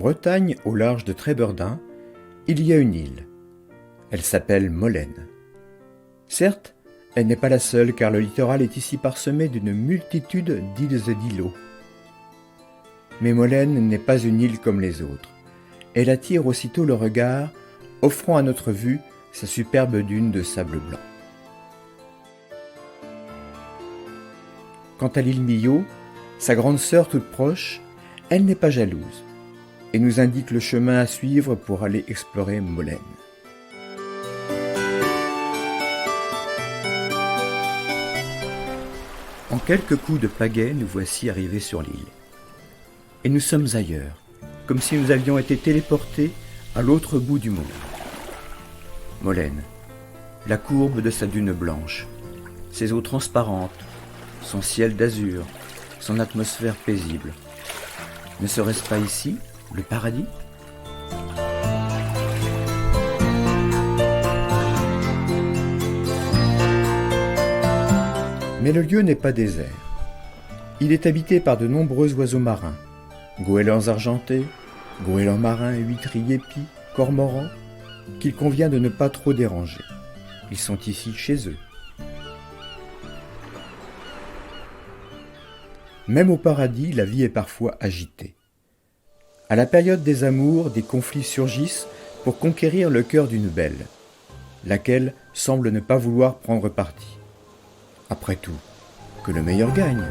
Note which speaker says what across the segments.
Speaker 1: Bretagne, au large de Trébeurdun, il y a une île. Elle s'appelle Molène. Certes, elle n'est pas la seule car le littoral est ici parsemé d'une multitude d'îles et d'îlots. Mais Molène n'est pas une île comme les autres. Elle attire aussitôt le regard, offrant à notre vue sa superbe dune de sable blanc. Quant à l'île Millau, sa grande sœur toute proche, elle n'est pas jalouse et nous indique le chemin à suivre pour aller explorer Molène. En quelques coups de pagaie, nous voici arrivés sur l'île. Et nous sommes ailleurs, comme si nous avions été téléportés à l'autre bout du monde. Molène, la courbe de sa dune blanche, ses eaux transparentes, son ciel d'azur, son atmosphère paisible. Ne serait-ce pas ici le paradis ? Mais le lieu n'est pas désert. Il est habité par de nombreux oiseaux marins, goélands argentés, goélands marins, huîtres épis, cormorans, qu'il convient de ne pas trop déranger. Ils sont ici chez eux. Même au paradis, la vie est parfois agitée. À la période des amours, des conflits surgissent pour conquérir le cœur d'une belle, laquelle semble ne pas vouloir prendre parti. Après tout, que le meilleur gagne.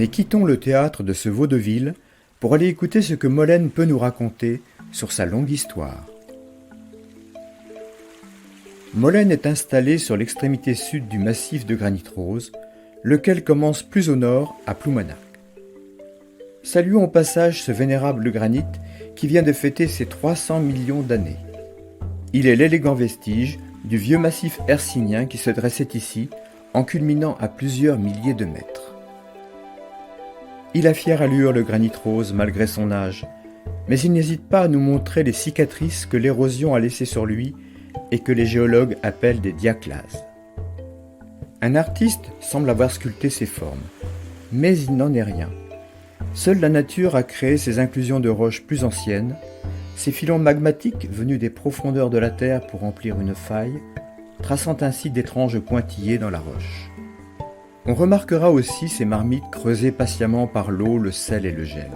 Speaker 1: Mais quittons le théâtre de ce vaudeville pour aller écouter ce que Molène peut nous raconter sur sa longue histoire. Molène est installée sur l'extrémité sud du massif de granit rose, lequel commence plus au nord à Ploumanac. Saluons au passage ce vénérable granit qui vient de fêter ses 300 millions d'années. Il est l'élégant vestige du vieux massif hercynien qui se dressait ici en culminant à plusieurs milliers de mètres. Il a fière allure le granit rose malgré son âge, mais il n'hésite pas à nous montrer les cicatrices que l'érosion a laissées sur lui et que les géologues appellent des diaclases. Un artiste semble avoir sculpté ces formes, mais il n'en est rien. Seule la nature a créé ces inclusions de roches plus anciennes, ces filons magmatiques venus des profondeurs de la terre pour remplir une faille, traçant ainsi d'étranges pointillés dans la roche. On remarquera aussi ces marmites creusées patiemment par l'eau, le sel et le gel.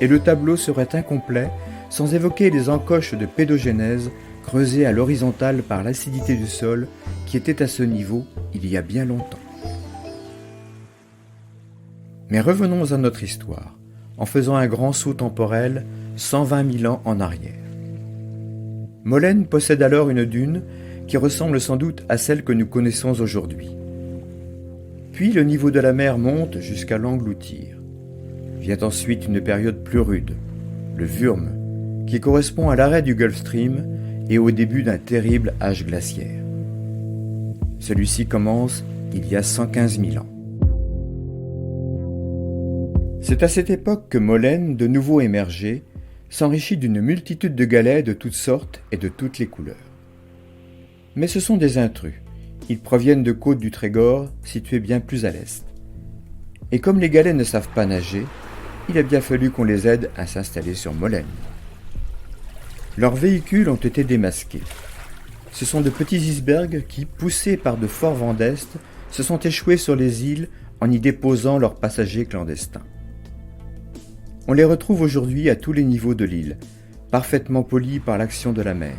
Speaker 1: Et le tableau serait incomplet sans évoquer les encoches de pédogénèse creusées à l'horizontale par l'acidité du sol qui était à ce niveau il y a bien longtemps. Mais revenons à notre histoire, en faisant un grand saut temporel 120 000 ans en arrière. Molène possède alors une dune qui ressemble sans doute à celle que nous connaissons aujourd'hui. Puis le niveau de la mer monte jusqu'à l'engloutir. Vient ensuite une période plus rude, le Würm, qui correspond à l'arrêt du Gulf Stream et au début d'un terrible âge glaciaire. Celui-ci commence il y a 115 000 ans. C'est à cette époque que Molène, de nouveau émergé, s'enrichit d'une multitude de galets de toutes sortes et de toutes les couleurs. Mais ce sont des intrus. Ils proviennent de côtes du Trégor, situées bien plus à l'est. Et comme les galets ne savent pas nager, il a bien fallu qu'on les aide à s'installer sur Molène. Leurs véhicules ont été démasqués. Ce sont de petits icebergs qui, poussés par de forts vents d'est, se sont échoués sur les îles en y déposant leurs passagers clandestins. On les retrouve aujourd'hui à tous les niveaux de l'île, parfaitement polis par l'action de la mer.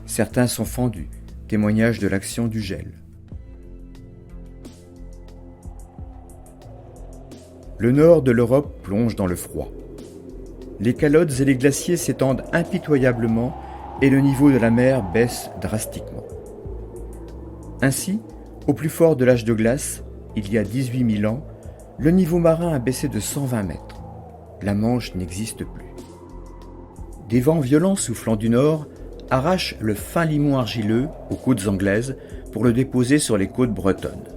Speaker 1: Certains sont fendus, témoignage de l'action du gel. Le nord de l'Europe plonge dans le froid. Les calottes et les glaciers s'étendent impitoyablement et le niveau de la mer baisse drastiquement. Ainsi, au plus fort de l'âge de glace, il y a 18 000 ans, le niveau marin a baissé de 120 mètres. La Manche n'existe plus. Des vents violents soufflant du nord arrachent le fin limon argileux aux côtes anglaises pour le déposer sur les côtes bretonnes.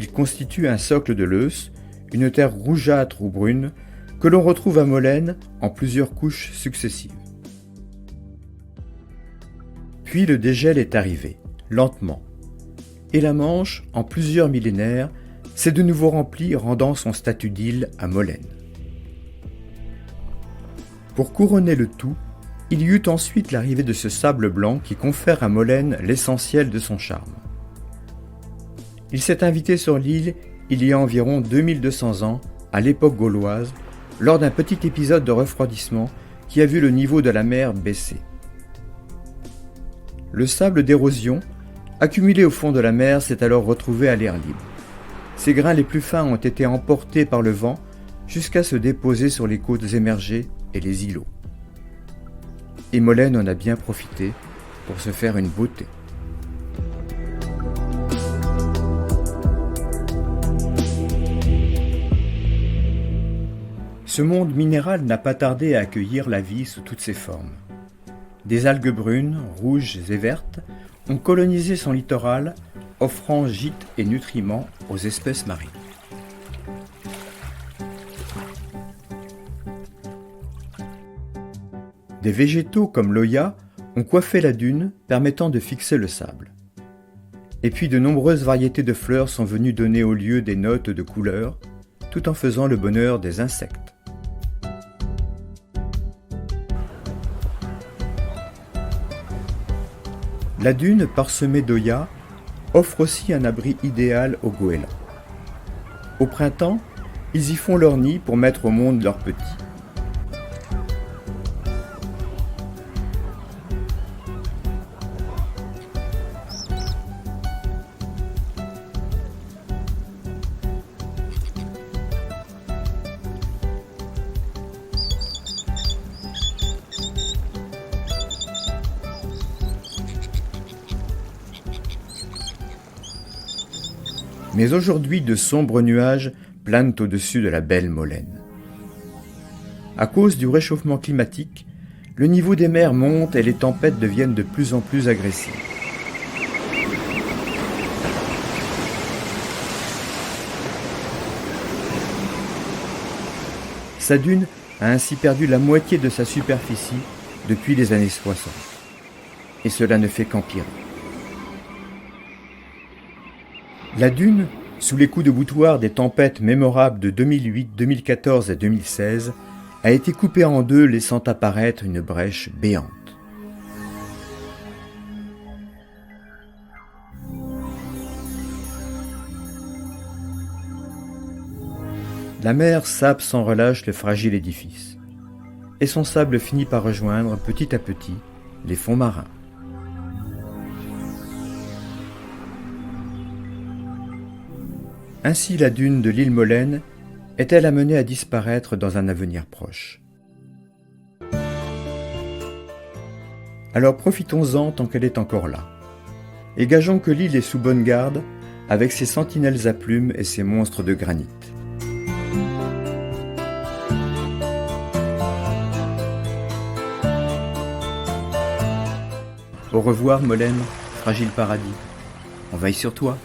Speaker 1: Il constitue un socle de l'Eusse, une terre rougeâtre ou brune, que l'on retrouve à Molène en plusieurs couches successives. Puis le dégel est arrivé, lentement, et la Manche, en plusieurs millénaires, s'est de nouveau remplie, rendant son statut d'île à Molène. Pour couronner le tout, il y eut ensuite l'arrivée de ce sable blanc qui confère à Molène l'essentiel de son charme. Il s'est invité sur l'île il y a environ 2200 ans, à l'époque gauloise, lors d'un petit épisode de refroidissement qui a vu le niveau de la mer baisser. Le sable d'érosion, accumulé au fond de la mer, s'est alors retrouvé à l'air libre. Ses grains les plus fins ont été emportés par le vent jusqu'à se déposer sur les côtes émergées et les îlots. Et Molène en a bien profité pour se faire une beauté. Ce monde minéral n'a pas tardé à accueillir la vie sous toutes ses formes. Des algues brunes, rouges et vertes ont colonisé son littoral, offrant gîtes et nutriments aux espèces marines. Des végétaux comme l'oya ont coiffé la dune, permettant de fixer le sable. Et puis de nombreuses variétés de fleurs sont venues donner au lieu des notes de couleurs, tout en faisant le bonheur des insectes. La dune parsemée d'oya offre aussi un abri idéal aux goélands. Au printemps, ils y font leur nid pour mettre au monde leurs petits. Mais aujourd'hui, de sombres nuages planent au-dessus de la belle Molène. À cause du réchauffement climatique, le niveau des mers monte et les tempêtes deviennent de plus en plus agressives. Sa dune a ainsi perdu la moitié de sa superficie depuis les années 60. Et cela ne fait qu'empirer. La dune, sous les coups de boutoir des tempêtes mémorables de 2008, 2014 et 2016, a été coupée en deux, laissant apparaître une brèche béante. La mer sape sans relâche le fragile édifice, et son sable finit par rejoindre petit à petit les fonds marins. Ainsi la dune de l'île Molène est-elle amenée à disparaître dans un avenir proche. Alors profitons-en tant qu'elle est encore là, et gageons que l'île est sous bonne garde avec ses sentinelles à plumes et ses monstres de granit. Au revoir Molène, fragile paradis, on veille sur toi.